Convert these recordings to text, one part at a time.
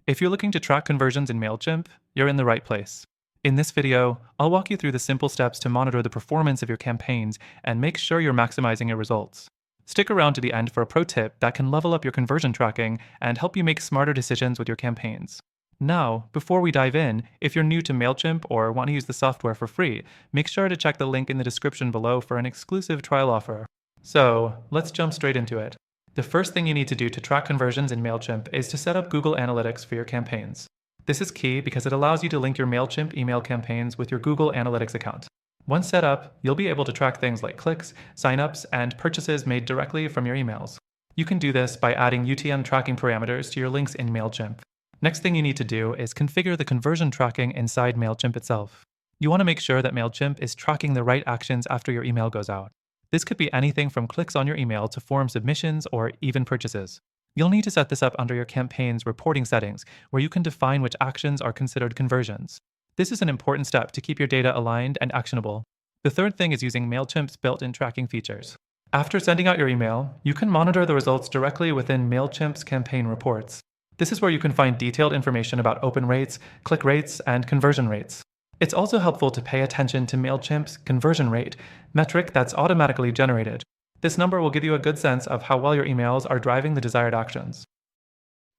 If you're looking to track conversions in Mailchimp, you're in the right place. In this video, I'll walk you through the simple steps to monitor the performance of your campaigns and make sure you're maximizing your results. Stick around to the end for a pro tip that can level up your conversion tracking and help you make smarter decisions with your campaigns. Now, before we dive in, if you're new to Mailchimp or want to use the software for free, make sure to check the link in the description below for an exclusive trial offer. So, let's jump straight into it. The first thing you need to do to track conversions in Mailchimp is to set up Google Analytics for your campaigns. This is key because it allows you to link your Mailchimp email campaigns with your Google Analytics account. Once set up, you'll be able to track things like clicks, signups, and purchases made directly from your emails. You can do this by adding UTM tracking parameters to your links in Mailchimp. Next thing you need to do is configure the conversion tracking inside Mailchimp itself. You want to make sure that Mailchimp is tracking the right actions after your email goes out. This could be anything from clicks on your email to form submissions or even purchases. You'll need to set this up under your campaign's reporting settings, where you can define which actions are considered conversions. This is an important step to keep your data aligned and actionable. The third thing is using Mailchimp's built-in tracking features. After sending out your email, you can monitor the results directly within Mailchimp's campaign reports. This is where you can find detailed information about open rates, click rates, and conversion rates. It's also helpful to pay attention to Mailchimp's conversion rate metric that's automatically generated. This number will give you a good sense of how well your emails are driving the desired actions.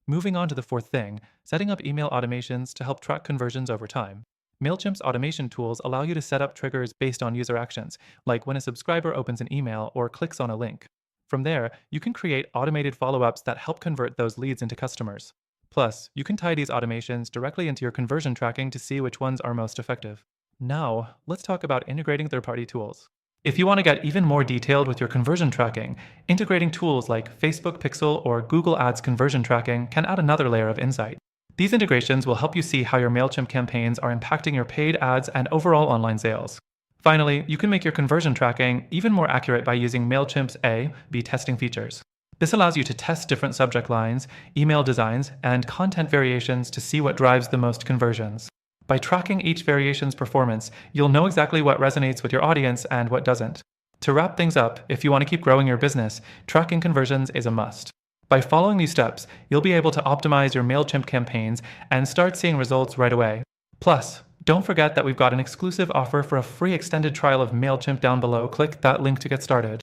Moving on to the fourth thing, setting up email automations to help track conversions over time. Mailchimp's automation tools allow you to set up triggers based on user actions, like when a subscriber opens an email or clicks on a link. From there, you can create automated follow-ups that help convert those leads into customers. Plus, you can tie these automations directly into your conversion tracking to see which ones are most effective. Now, let's talk about integrating third-party tools. If you want to get even more detailed with your conversion tracking, integrating tools like Facebook Pixel or Google Ads conversion tracking can add another layer of insight. These integrations will help you see how your Mailchimp campaigns are impacting your paid ads and overall online sales. Finally, you can make your conversion tracking even more accurate by using Mailchimp's A/B testing features. This allows you to test different subject lines, email designs, and content variations to see what drives the most conversions. By tracking each variation's performance, you'll know exactly what resonates with your audience and what doesn't. To wrap things up, if you want to keep growing your business, tracking conversions is a must. By following these steps, you'll be able to optimize your Mailchimp campaigns and start seeing results right away. Plus, don't forget that we've got an exclusive offer for a free extended trial of Mailchimp down below. Click that link to get started.